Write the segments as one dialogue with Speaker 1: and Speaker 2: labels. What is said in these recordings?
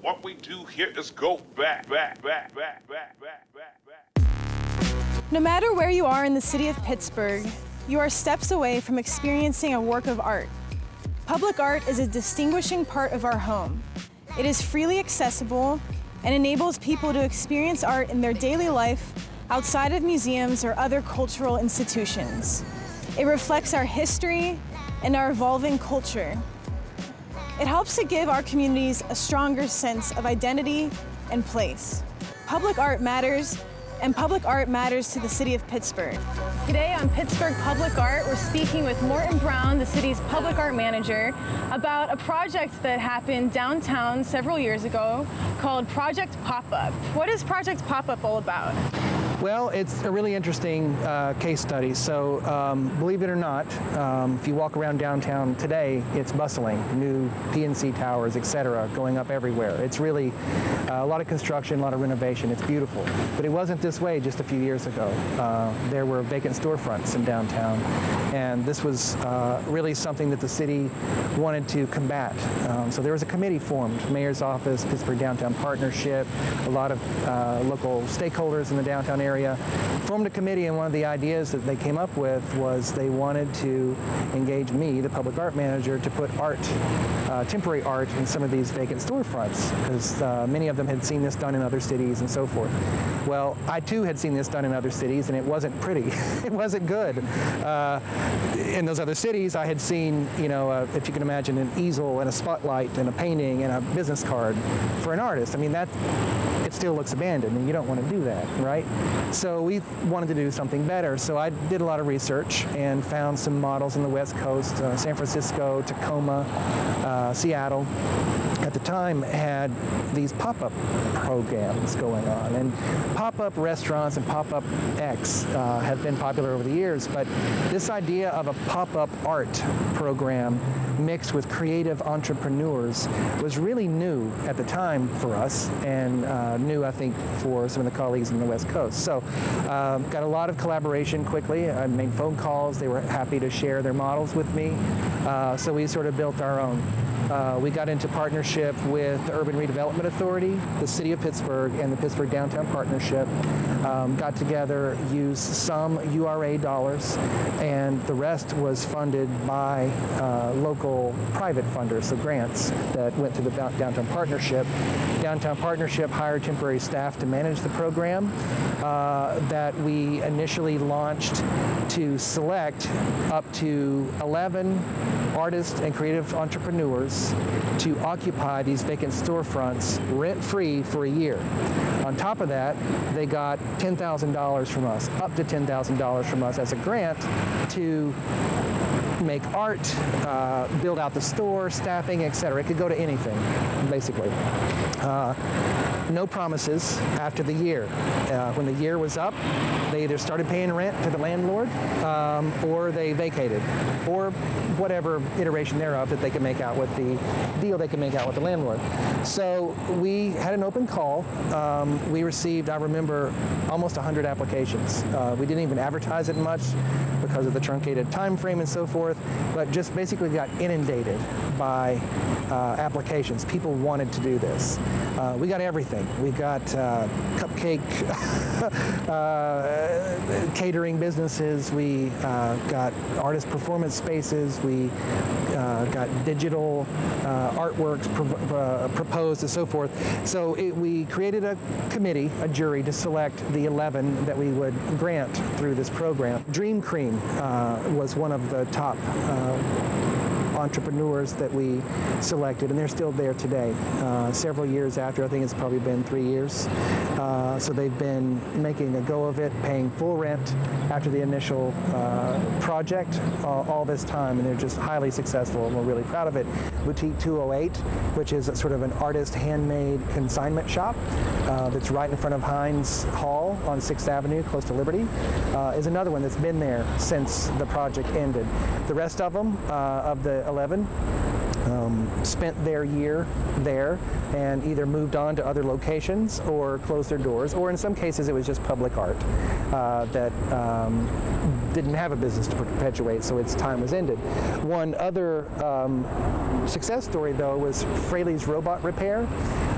Speaker 1: What we do here is go back.
Speaker 2: No matter where you are in the city of Pittsburgh, you are steps away from experiencing a work of art. Public art is a distinguishing part of our home. It is freely accessible and enables people to experience art in their daily life outside of museums or other cultural institutions. It reflects our history and our evolving culture. It helps to give our communities a stronger sense of identity and place. Public art matters, and public art matters to the city of Pittsburgh. Today on Pittsburgh Public Art, we're speaking with Morton Brown, the city's public art manager, about a project that happened downtown several years ago called Project Pop-Up. What is Project Pop-Up all about?
Speaker 3: Well, it's a really interesting case study. So believe it or not, if you walk around downtown today, it's bustling. New PNC towers, et cetera, going up everywhere. It's really a lot of construction, a lot of renovation. It's beautiful. But it wasn't this way just a few years ago. There were vacant storefronts in downtown. And this was really something that the city wanted to combat. So there was a committee formed, Mayor's Office, Pittsburgh Downtown Partnership, a lot of local stakeholders in the downtown area, formed a committee, and one of the ideas that they came up with was they wanted to engage me, the public art manager, to put art, temporary art, in some of these vacant storefronts, because many of them had seen this done in other cities and so forth. Well, I too had seen this done in other cities, and it wasn't pretty. It wasn't good. In those other cities, I had seen, if you can imagine, an easel and a spotlight and a painting and a business card for an artist. I mean, it still looks abandoned, and you don't want to do that, right? So we wanted to do something better. So I did a lot of research and found some models on the West Coast, San Francisco, Tacoma, Seattle. At the time, had these pop-up programs going on, and pop-up restaurants and pop-up X have been popular over the years, but this idea of a pop-up art program mixed with creative entrepreneurs was really new at the time for us, and new, I think, for some of the colleagues on the West Coast. So got a lot of collaboration quickly. I made phone calls. They were happy to share their models with me. So we sort of built our own. We got into partnership with the Urban Redevelopment Authority, the City of Pittsburgh, and the Pittsburgh Downtown Partnership. Got together, used some URA dollars, and the rest was funded by local private funders, so grants that went to the Downtown Partnership. Downtown Partnership hired temporary staff to manage the program that we initially launched to select up to 11 artists and creative entrepreneurs to occupy these vacant storefronts rent-free for a year. On top of that, they got $10,000 from us, up to $10,000 from us as a grant to make art, build out the store, staffing, etc. It could go to anything, basically. No promises after the year. When the year was up, they either started paying rent to the landlord or they vacated, or whatever iteration thereof that they could make out with the deal they could make out with the landlord. So we had an open call. We received, I remember, almost 100 applications. We didn't even advertise it much because of the truncated time frame and so forth, but just basically got inundated by applications. People wanted to do this. We got everything. We got cupcake catering businesses. We got artist performance spaces. We got digital artworks proposed and so forth. So we created a committee, a jury, to select the 11 that we would grant through this program. Dream Cream was one of the top entrepreneurs that we selected, and they're still there today. Several years after, I think it's probably been 3 years. So they've been making a go of it, paying full rent after the initial project all this time, and they're just highly successful, and we're really proud of it. Boutique 208, which is a sort of an artist handmade consignment shop that's right in front of Heinz Hall on 6th Avenue, close to Liberty, is another one that's been there since the project ended. The rest of them, of the 11, spent their year there and either moved on to other locations or closed their doors, or in some cases it was just public art that didn't have a business to perpetuate, so its time was ended. One other success story, though, was Fraley's Robot Repair.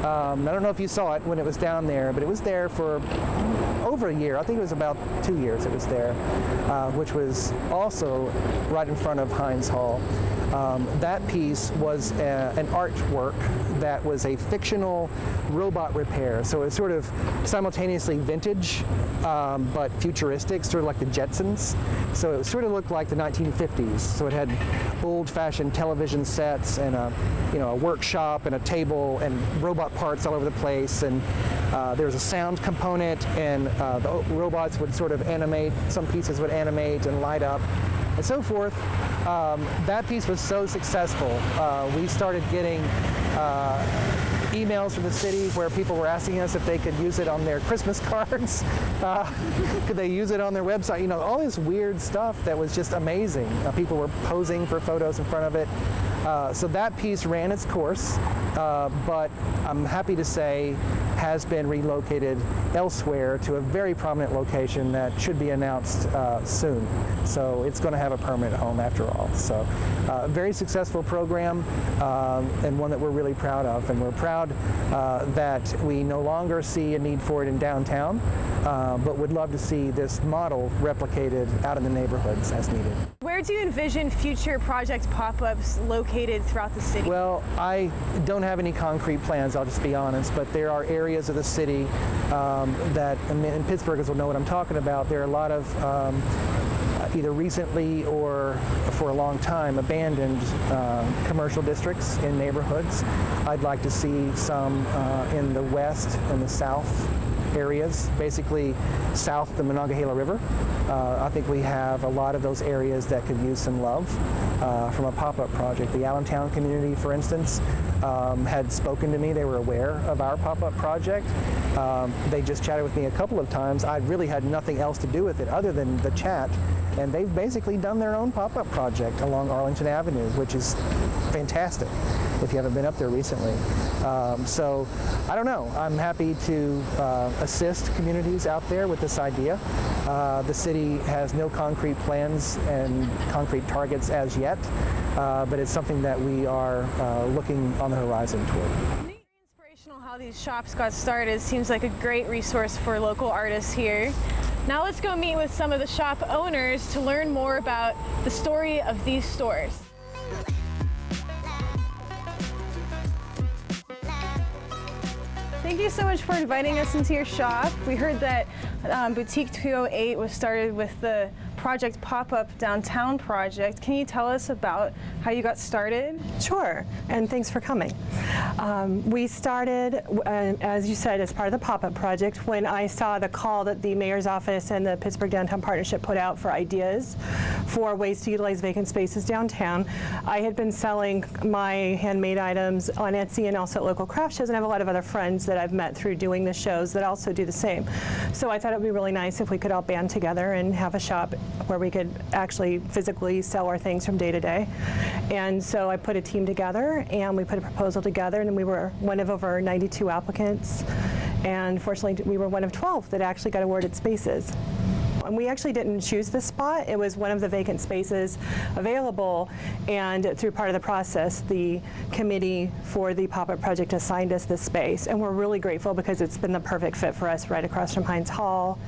Speaker 3: I don't know if you saw it when it was down there, but it was there for over a year. I think it was about 2 years it was there, which was also right in front of Heinz Hall. That piece was an artwork that was a fictional robot repair. So it's sort of simultaneously vintage, but futuristic, sort of like the Jetsons. So it sort of looked like the 1950s. So it had old-fashioned television sets and a workshop and a table and robot parts all over the place. And there was a sound component, and the robots would sort of animate. Some pieces would animate and light up, and so forth. That piece was so successful. We started getting emails from the city where people were asking us if they could use it on their Christmas cards. Could they use it on their website? You know, all this weird stuff that was just amazing. People were posing for photos in front of it. So that piece ran its course, but I'm happy to say has been relocated elsewhere to a very prominent location that should be announced soon. So it's going to have a permanent home after all. So very successful program, and one that we're really proud of. And we're proud that we no longer see a need for it in downtown, but would love to see this model replicated out in the neighborhoods as needed.
Speaker 2: Where do you envision future project pop-ups located throughout the city?
Speaker 3: Well, I don't have any concrete plans, I'll just be honest, but there are areas of the city that, and Pittsburghers will know what I'm talking about. There are a lot of either recently or for a long time abandoned commercial districts in neighborhoods. I'd like to see some in the west and the south areas, basically south of the Monongahela River. I think we have a lot of those areas that could use some love from a pop-up project. The Allentown community, for instance, had spoken to me. They were aware of our pop-up project. They just chatted with me a couple of times. I really had nothing else to do with it other than the chat, and they've basically done their own pop-up project along Arlington Avenue, which is fantastic if you haven't been up there recently. So I don't know. I'm happy to assist communities out there with this idea. The city has no concrete plans and concrete targets as yet, but it's something that we are looking on the horizon toward.
Speaker 2: Inspirational how these shops got started. Seems like a great resource for local artists here. Now let's go meet with some of the shop owners to learn more about the story of these stores. Thank you so much for inviting us into your shop. We heard that Boutique 208 was started with the Project Pop-Up Downtown project. Can you tell us about how you got started?
Speaker 4: Sure, and thanks for coming. We started, as you said, as part of the Pop-Up project when I saw the call that the Mayor's Office and the Pittsburgh Downtown Partnership put out for ideas for ways to utilize vacant spaces downtown. I had been selling my handmade items on Etsy and also at local craft shows, and I have a lot of other friends that I've met through doing the shows that also do the same. So I thought it would be really nice if we could all band together and have a shop where we could actually physically sell our things from day to day. And so I put a team together and we put a proposal together, and we were one of over 92 applicants. And fortunately, we were one of 12 that actually got awarded spaces. And we actually didn't choose the spot. It was one of the vacant spaces available, and through part of the process, the committee for the pop-up project assigned us this space. And we're really grateful because it's been the perfect fit for us right across from Heinz Hall.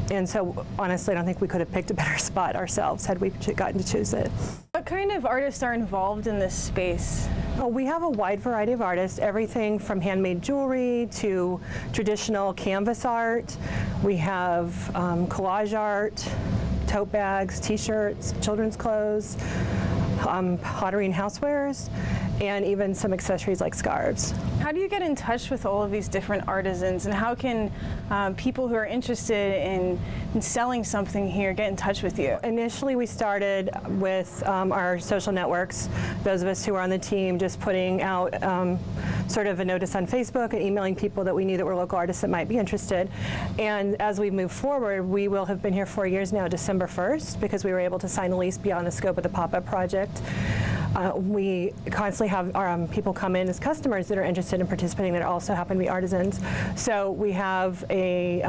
Speaker 4: And so, honestly, I don't think we could have picked a better spot ourselves had we gotten to choose it.
Speaker 2: What kind of artists are involved in this space?
Speaker 4: Well, we have a wide variety of artists, everything from handmade jewelry to traditional canvas art. We have collage art, tote bags, t-shirts, children's clothes, pottery and housewares, and even some accessories like scarves.
Speaker 2: How do you get in touch with all of these different artisans, and how can people who are interested in selling something here get in touch with you?
Speaker 4: Initially, we started with our social networks, those of us who are on the team just putting out sort of a notice on Facebook and emailing people that we knew that were local artists that might be interested. And as we move forward, we will have been here 4 years now, December 1st, because we were able to sign a lease beyond the scope of the pop-up project. We constantly have people come in as customers that are interested in participating that also happen to be artisans. So we have a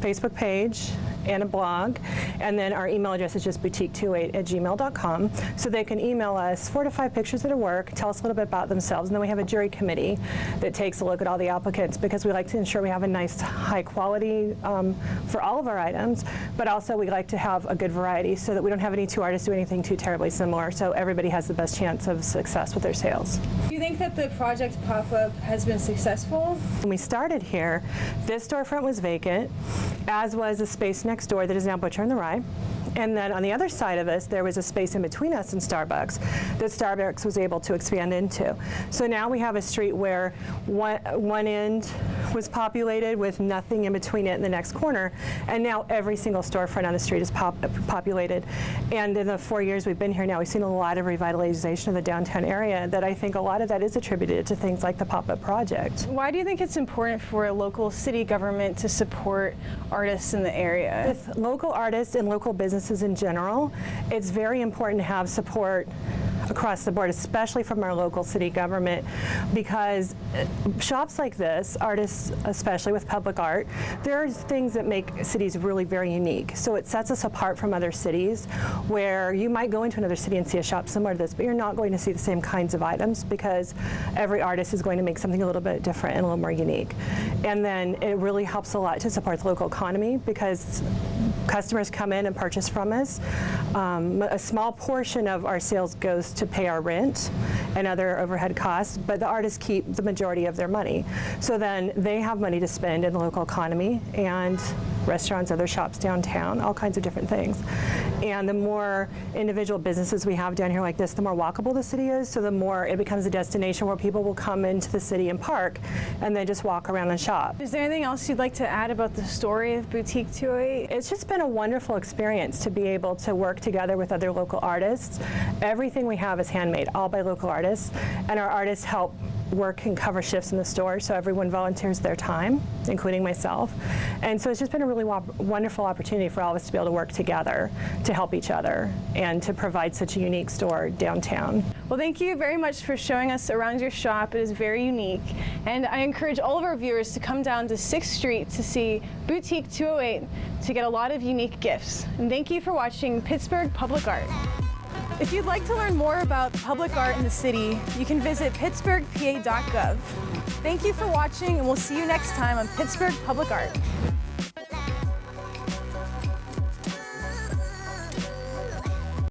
Speaker 4: Facebook page, and a blog. And then our email address is just boutique28@gmail.com. So they can email us 4 to 5 pictures of their work, tell us a little bit about themselves, and then we have a jury committee that takes a look at all the applicants, because we like to ensure we have a nice high quality for all of our items, but also we like to have a good variety so that we don't have any two artists do anything too terribly similar, so everybody has the best chance of success with their sales.
Speaker 2: Do you think that the project pop-up has been successful?
Speaker 4: When we started here, this storefront was vacant, as was the space next door that is now Butcher and the Rye. And then on the other side of us, there was a space in between us and Starbucks that Starbucks was able to expand into. So now we have a street where one end was populated with nothing in between it in the next corner, and now every single storefront on the street is populated. And in the 4 years we've been here now, we've seen a lot of revitalization of the downtown area that I think a lot of that is attributed to things like the pop-up project.
Speaker 2: Why do you think it's important for a local city government to support artists in the area?
Speaker 4: With local artists and local businesses in general, it's very important to have support across the board, especially from our local city government, because shops like this, artists especially with public art, there are things that make cities really very unique. So it sets us apart from other cities where you might go into another city and see a shop similar to this, but you're not going to see the same kinds of items because every artist is going to make something a little bit different and a little more unique. And then it really helps a lot to support the local economy because customers come in and purchase from us. A small portion of our sales goes to pay our rent and other overhead costs, but the artists keep the majority of their money. So then they have money to spend in the local economy and restaurants, other shops downtown, all kinds of different things. And the more individual businesses we have down here like this, the more walkable the city is, so the more it becomes a destination where people will come into the city and park and then just walk around and shop.
Speaker 2: Is there anything else you'd like to add about the story of Boutique 208?
Speaker 4: It's just been a wonderful experience to be able to work together with other local artists. Everything we have is handmade, all by local artists, and our artists help work and cover shifts in the store, so everyone volunteers their time, including myself. And so it's just been a really wonderful opportunity for all of us to be able to work together to help each other and to provide such a unique store downtown.
Speaker 2: Well, thank you very much for showing us around your shop. It is very unique. And I encourage all of our viewers to come down to 6th Street to see Boutique 208 to get a lot of unique gifts. And thank you for watching Pittsburgh Public Art. If you'd like to learn more about public art in the city, you can visit pittsburghpa.gov. Thank you for watching, and we'll see you next time on Pittsburgh Public Art.